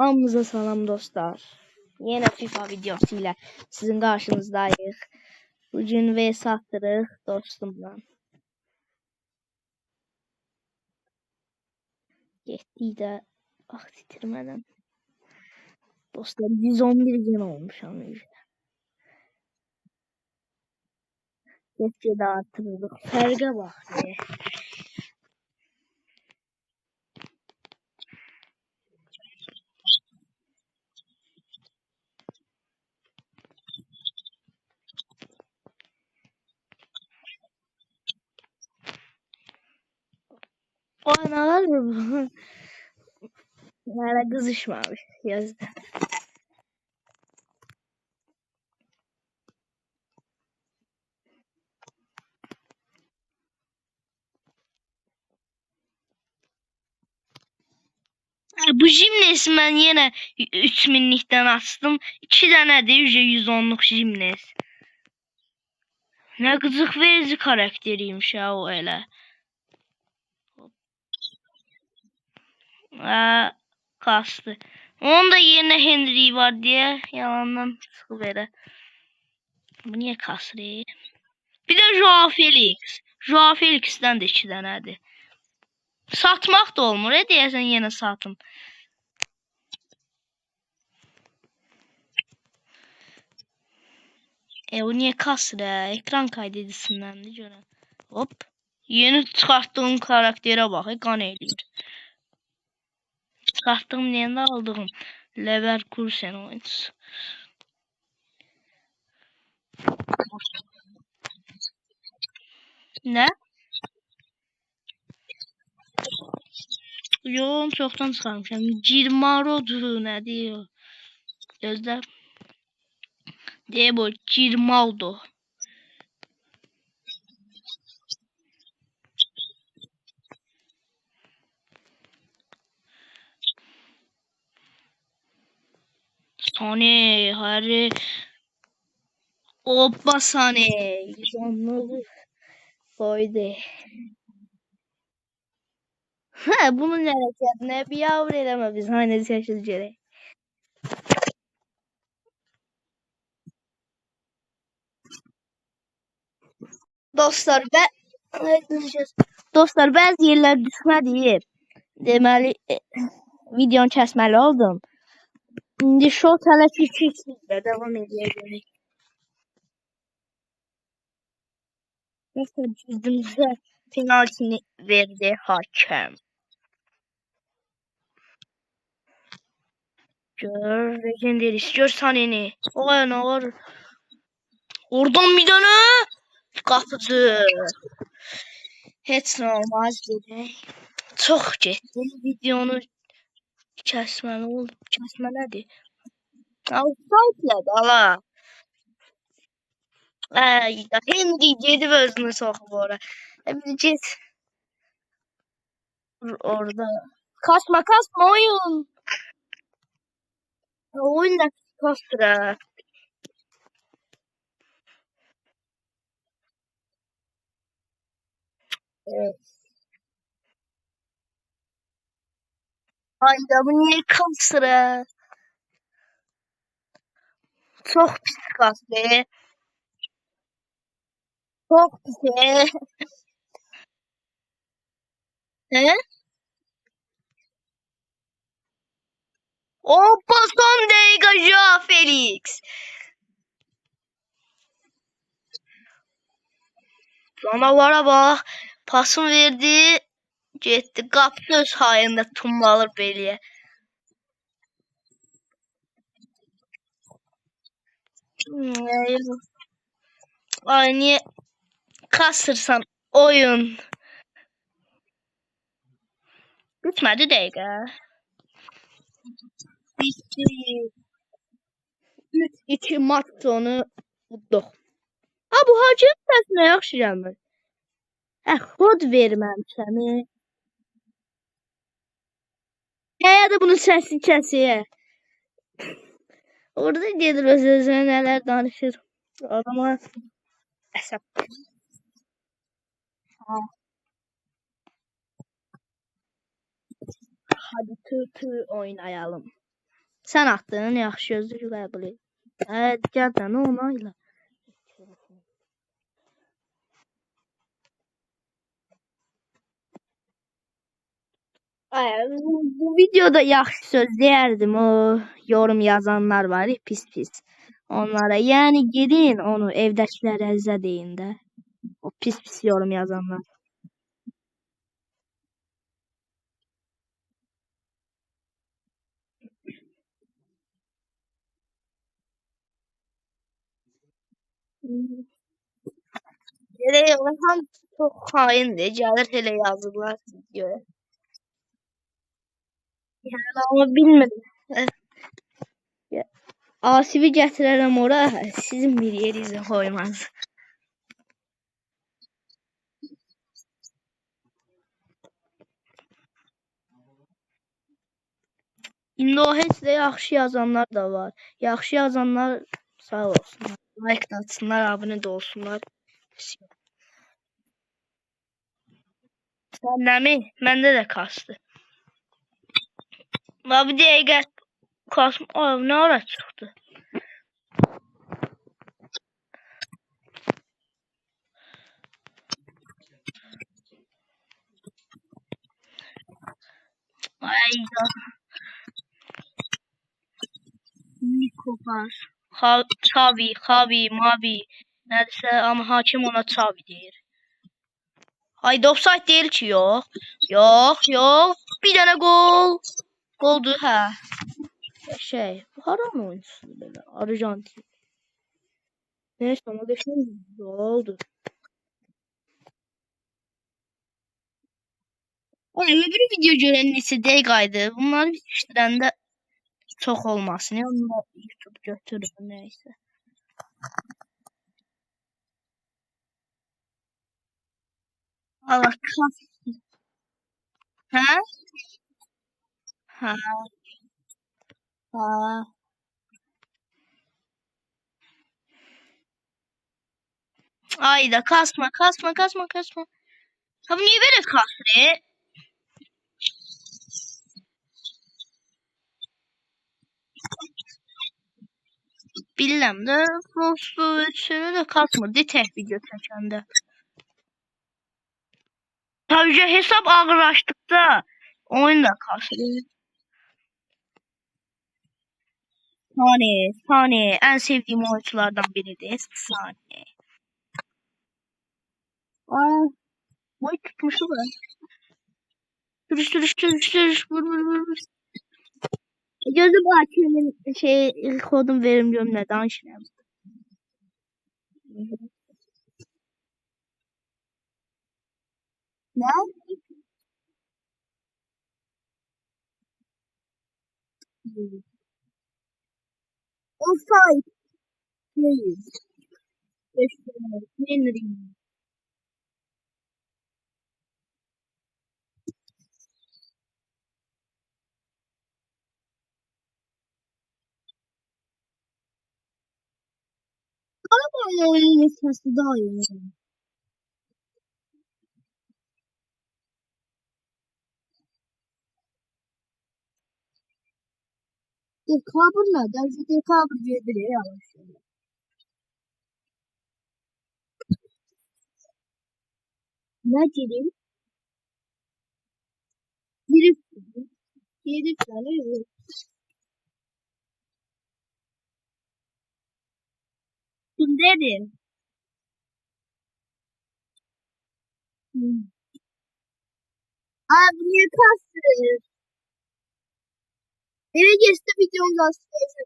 Hamınıza salam dostlar. Yine FIFA videosu ile sizin karşınızdayız. Bugün vs attırıq dostumla. Getdik də vaxt itirmədən. Dostlar 111 gün olmuşam. Getdi artırıq. Fərqə bax. Oynalar mı? Hala qızışmamış yazdı. Bu jimnesi mən yenə 3000-likdən açdım. 2 dənədir 110-luq jimnes. Nə qıcıq verici karakteriymiş ya o elə. Kastı. Onun da yerine Henry var diye yalandan çıkıvere. Bu niye kasrı? Bir de Joao Felix. Joao Felix'ten de 2 dənədir. Satmaq da olmur. Deyəsən yenə satım. O niye kasrı? Ekran kaydedisindən de görən. Hop. Yeni çıxartdığım karaktere bax. Qan eləyir. Çıxartdığım yerində aldığım Leverkusen oyuncusu. Ne? Yox, çoxdan çıxarmışam. Girmarodur, nə deyir? Gözlə. Deyir bu Girmaldo. Sane, Harry. Hoppa Sane. Canlı koydu. Bunun hareketine bir yavru eleme biz. Hani seçil gerek. Dostlar bəzi yerlər düşmədi. Deməli videonu kəsməli oldum. İndi short hələ ki devam edəcək. Dostlar bizimizə penaltini verdi hakem. Gör legendaris, gör Sane'ni. Oy ne var? Oradan bir tane kapıdı. Heç nə olmaz dedi. Çox getdi. Videonu kəsməli oldu. Kəsməlidir. Outsidələdi ala. Henry gedib özünü soxub ora. Bir get. Orada. Kasma oyun. Oyun da kastıra. Evet. Hayda bu niye kastıra? Çok pis kastı. Çok pis. He? Hoppa son dakika Joao Felix. Canavar'a bak. Pasını verdi. Getdi. Qapdı öz hayında tummalır beliyə. Ay niye kasırsan oyun. Bitmədi dəqiqə. Bitti. 3-2 maç sonu udduq. Bu hakem səsinə yaxşı gəlmir. Xod verməmişəm. Ya da bunun səsini kəsir. Orada gedir öz-özünə nələr danışır. Adama əsəb. Hadi tır oynayalım. Sən atdın, yaxşı gözlük qəbul et. Gəl də onayla. Bu videoda yaxşı söz deyərdim, o yorum yazanlar var ya, pis. Onlara, yəni gedin onu evdəkilərə əzə deyin də. O pis yorum yazanlar. Elə Orhan çox xaindir, gəlir elə yazırlar videoya. Yəni amma bilmirəm. Asibi gətirərəm ora, sizin bir yerinizə qoymaz. İndi o heç də yaxşı yazanlar da var. Yaxşı yazanlar sağ olsunlar. Like da atsınlar, abunə də olsunlar. Sənnəmi? Məndə də kastı. La bir dəqiqə kasm... Ay, nə ara çıxdı? Ay da. Nikopar. Xavi, Mavi. Nədirsə, amma hakim ona Xavi deyir. Haydi offside deyil ki, yox. Yox. Bir dənə gol. Goldur, hə. Bu haranın oyuncusudur belə? Arjantin. Neyse, ama geçen oldu. Öyle bir video görənlisi dəqiqaydı. Bunları bitişdirəndə çox olmasın. Ya, onu da YouTube götürür, neyse. Allah kahretsin. Hə? Hə. Hə. Ayda kasma. Tam niye böyle kasır? Bilmem də Frost'u sənə də kasmır tək video çəkəndə. Tabii ki, hesab ağırlaşdıqda oyun da kasır. Sane en sevdiğim oyunculardan biridir. Sane. Aa, boy tutmuşu var. Sürüş. Vur. Gözüm hakimin kodum verim gömle danışıram. Ne? Offside. Değil. Henry. Arabayla oyunun esası daha iyi. Dekabır ne? Dersi dekabır diyedir ya. Ne diyeyim? Girip tane. Kimdedir? Abi niye kastır? Eve geçti videonun gazetesi.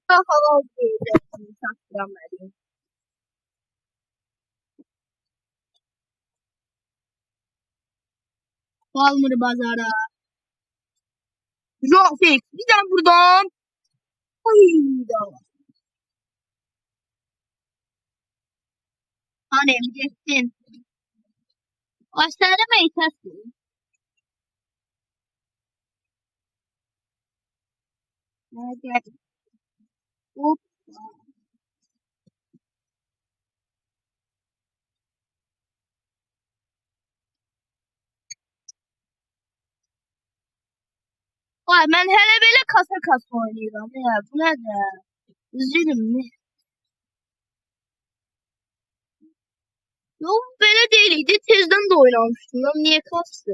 Hava diyecektim. Saklanmadım. Balmır bazara. Rafik. Giden buradan. Hayda. Hani geçtin. Aşağıda mı yetersin? Evet. Hop. Ay ben hele böyle kasa oynayacağım ya. Bu ne de? Üzülüm mi? Yok böyle değildi. Tezden de oynamıştım. Lan niye kastı?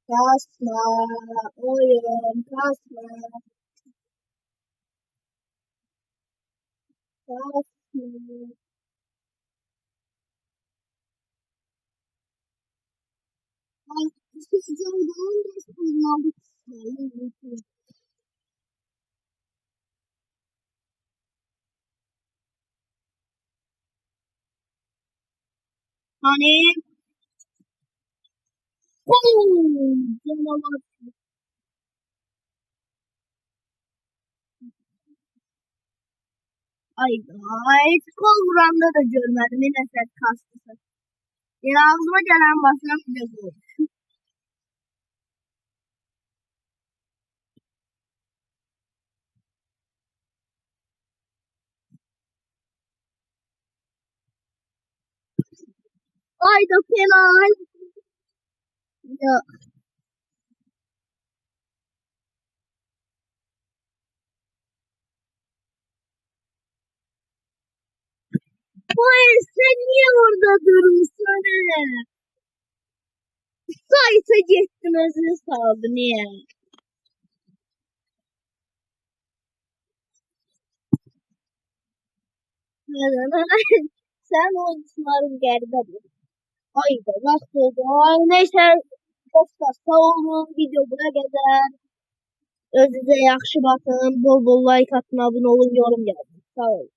Kasma. Oyun. Kasma. Kasma. Ay, sıcağından da kullanmak istiyorum. Hani canavar. Ay hiç kol vuramda da görmedim. Yine set kastı. Yani ağzıma gelen başına bir de bu. Ay da fena. Ya, ay sen niye orada durmuşsun? Sayta gittim özünü saldı niye? Sen oyuncuların geride. Ay da nasıl oldu? Ay neyse. Çok da sağ olun. Video buna kadar. Özünüze yaxşı bakın. Bol bol like atın, abone olun, yorum yazın. Sağ olun.